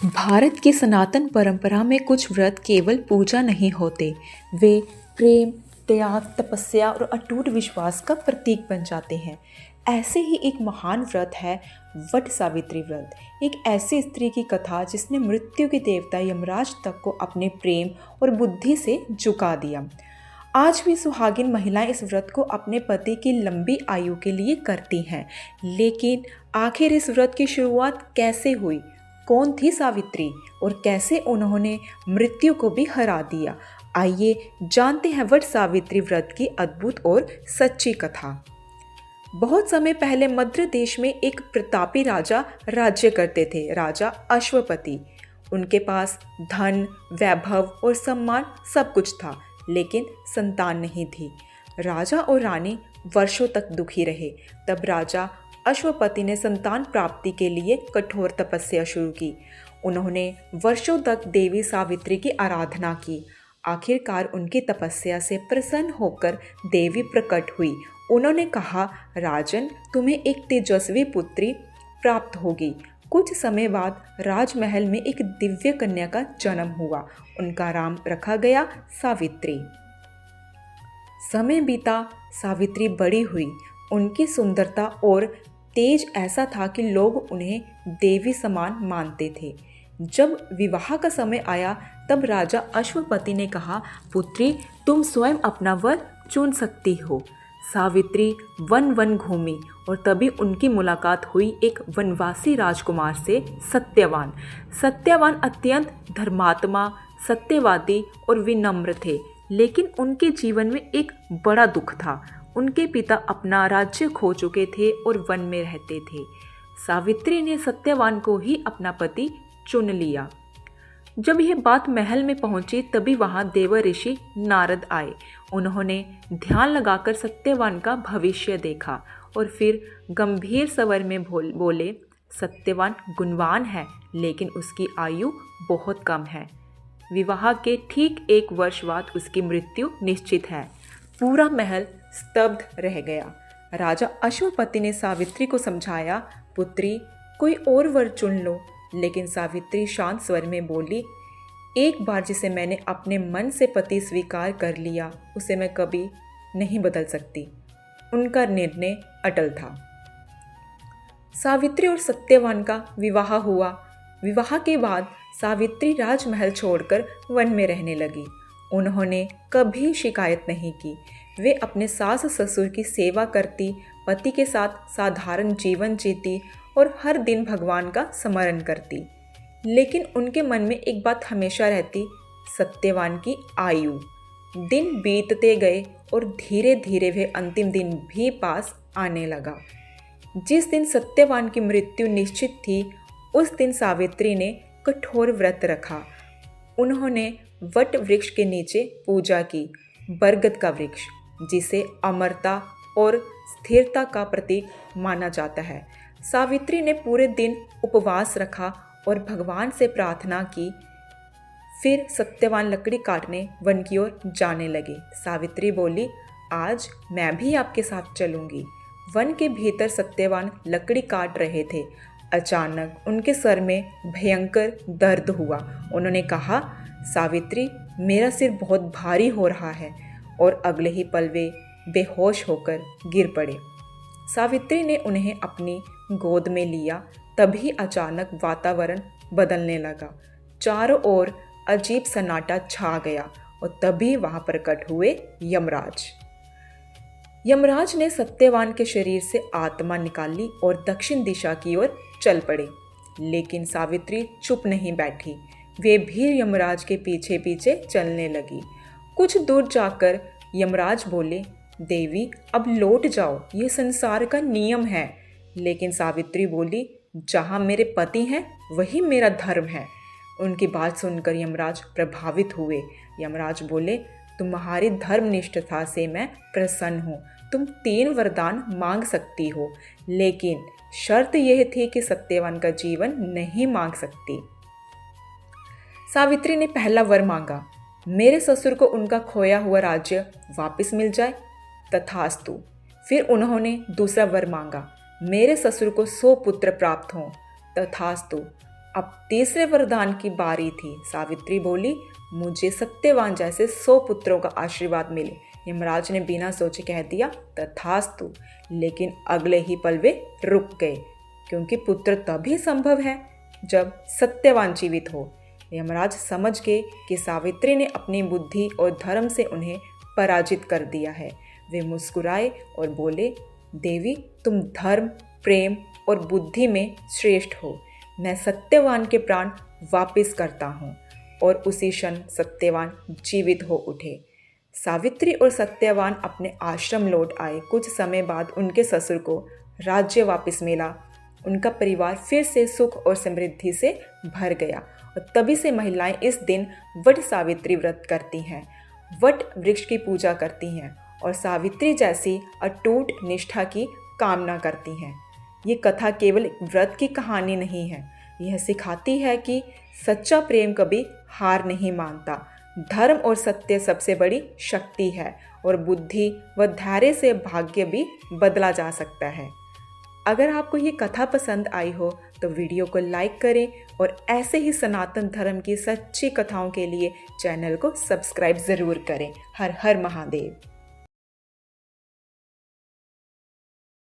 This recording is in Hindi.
भारत की सनातन परंपरा में कुछ व्रत केवल पूजा नहीं होते, वे प्रेम, त्याग, तपस्या और अटूट विश्वास का प्रतीक बन जाते हैं। ऐसे ही एक महान व्रत है वट सावित्री व्रत, एक ऐसी स्त्री की कथा जिसने मृत्यु के देवता यमराज तक को अपने प्रेम और बुद्धि से झुका दिया। आज भी सुहागिन महिलाएं इस व्रत को अपने पति की लंबी आयु के लिए करती हैं। लेकिन आखिर इस व्रत की शुरुआत कैसे हुई? कौन थी सावित्री और कैसे उन्होंने मृत्यु को भी हरा दिया? आइए जानते हैं वट सावित्री व्रत की अद्भुत और सच्ची कथा। बहुत समय पहले मद्र देश में एक प्रतापी राजा राज्य करते थे, राजा अश्वपति। उनके पास धन, वैभव और सम्मान सब कुछ था, लेकिन संतान नहीं थी। राजा और रानी वर्षों तक दुखी रहे। तब राजा अश्वपति ने संतान प्राप्ति के लिए कठोर तपस्या शुरू की। उन्होंने वर्षों तक देवी सावित्री की आराधना की। आखिरकार उनकी तपस्या से प्रसन्न होकर देवी प्रकट हुई। उन्होंने कहा, राजन, तुम्हें एक तेजस्वी पुत्री प्राप्त होगी। कुछ समय बाद राजमहल में एक दिव्य कन्या का जन्म हुआ। उनका नाम रखा गया सावित्री। समय बीता, सावित्री बड़ी हुई। उनकी सुंदरता और तेज ऐसा था कि लोग उन्हें देवी समान मानते थे। जब विवाह का समय आया तब राजा अश्वपति ने कहा, पुत्री, तुम स्वयं अपना वर चुन सकती हो। सावित्री वन वन घूमी और तभी उनकी मुलाकात हुई एक वनवासी राजकुमार से, सत्यवान। सत्यवान अत्यंत धर्मात्मा, सत्यवादी और विनम्र थे, लेकिन उनके जीवन में एक बड़ा दुख था। उनके पिता अपना राज्य खो चुके थे और वन में रहते थे। सावित्री ने सत्यवान को ही अपना पति चुन लिया। जब यह बात महल में पहुंची तभी वहां देव ऋषि नारद आए। उन्होंने ध्यान लगाकर सत्यवान का भविष्य देखा और फिर गंभीर स्वर में बोले, सत्यवान गुणवान है, लेकिन उसकी आयु बहुत कम है। विवाह के ठीक 1 वर्ष बाद उसकी मृत्यु निश्चित है। पूरा महल स्तब्ध रह गया। राजा अश्वपति ने सावित्री को समझाया, पुत्री, कोई और वर चुन लो। लेकिन सावित्री शांत स्वर में बोली, एक बार जिसे मैंने अपने मन से पति स्वीकार कर लिया, उसे मैं कभी नहीं बदल सकती। उनका निर्णय अटल था। सावित्री और सत्यवान का विवाह हुआ। विवाह के बाद सावित्री राजमहल छोड़कर वन में रहने लगी। उन्होंने कभी शिकायत नहीं की। वे अपने सास ससुर की सेवा करती, पति के साथ साधारण जीवन जीती और हर दिन भगवान का स्मरण करती। लेकिन उनके मन में एक बात हमेशा रहती, सत्यवान की आयु। दिन बीतते गए और धीरे धीरे वह अंतिम दिन भी पास आने लगा। जिस दिन सत्यवान की मृत्यु निश्चित थी, उस दिन सावित्री ने कठोर व्रत रखा। उन्होंने वट वृक्ष के नीचे पूजा की, बरगद का वृक्ष, जिसे अमरता और स्थिरता का प्रतीक माना जाता है। सावित्री ने पूरे दिन उपवास रखा और भगवान से प्रार्थना की। फिर सत्यवान लकड़ी काटने वन की ओर जाने लगे। सावित्री बोली, आज मैं भी आपके साथ चलूंगी। वन के भीतर सत्यवान लकड़ी काट रहे थे। अचानक उनके सर में भयंकर दर्द हुआ। उन्होंने कहा, सावित्री, मेरा सिर बहुत भारी हो रहा है। और अगले ही पल वे बेहोश होकर गिर पड़े। सावित्री ने उन्हें अपनी गोद में लिया। तभी अचानक वातावरण बदलने लगा। चारों ओर अजीब सन्नाटा छा गया और तभी वहां प्रकट हुए यमराज। यमराज ने सत्यवान के शरीर से आत्मा निकाली और दक्षिण दिशा की ओर चल पड़े। लेकिन सावित्री चुप नहीं बैठी। वे भी यमराज के पीछे पीछे चलने लगी। कुछ दूर जाकर यमराज बोले, देवी, अब लौट जाओ, ये संसार का नियम है। लेकिन सावित्री बोली, जहाँ मेरे पति हैं वही मेरा धर्म है। उनकी बात सुनकर यमराज प्रभावित हुए। यमराज बोले, तुम्हारी धर्मनिष्ठता से मैं प्रसन्न हूँ। तुम 3 वरदान मांग सकती हो, लेकिन शर्त यह थी कि सत्यवान का जीवन नहीं मांग सकती। सावित्री ने पहला वर मांगा, मेरे ससुर को उनका खोया हुआ राज्य वापस मिल जाए। तथास्तु। फिर उन्होंने दूसरा वर मांगा, मेरे ससुर को 100 पुत्र प्राप्त हों। तथास्तु। अब तीसरे वरदान की बारी थी। सावित्री बोली, मुझे सत्यवान जैसे 100 पुत्रों का आशीर्वाद मिले। यमराज ने बिना सोचे कह दिया, तथास्तु। लेकिन अगले ही पल वे रुक गए, क्योंकि पुत्र तभी संभव है जब सत्यवान जीवित हो। यमराज समझ गए कि सावित्री ने अपनी बुद्धि और धर्म से उन्हें पराजित कर दिया है। वे मुस्कुराए और बोले, देवी, तुम धर्म, प्रेम और बुद्धि में श्रेष्ठ हो। मैं सत्यवान के प्राण वापस करता हूँ। और उसी क्षण सत्यवान जीवित हो उठे। सावित्री और सत्यवान अपने आश्रम लौट आए। कुछ समय बाद उनके ससुर को राज्य वापस मिला। उनका परिवार फिर से सुख और समृद्धि से भर गया। और तभी से महिलाएं इस दिन वट सावित्री व्रत करती हैं, वट वृक्ष की पूजा करती हैं और सावित्री जैसी अटूट निष्ठा की कामना करती हैं। ये कथा केवल एक व्रत की कहानी नहीं है, यह सिखाती है कि सच्चा प्रेम कभी हार नहीं मानता। धर्म और सत्य सबसे बड़ी शक्ति है और बुद्धि व धैर्य से भाग्य भी बदला जा सकता है। अगर आपको ये कथा पसंद आई हो तो वीडियो को लाइक करें और ऐसे ही सनातन धर्म की सच्ची कथाओं के लिए चैनल को सब्सक्राइब ज़रूर करें। हर हर महादेव।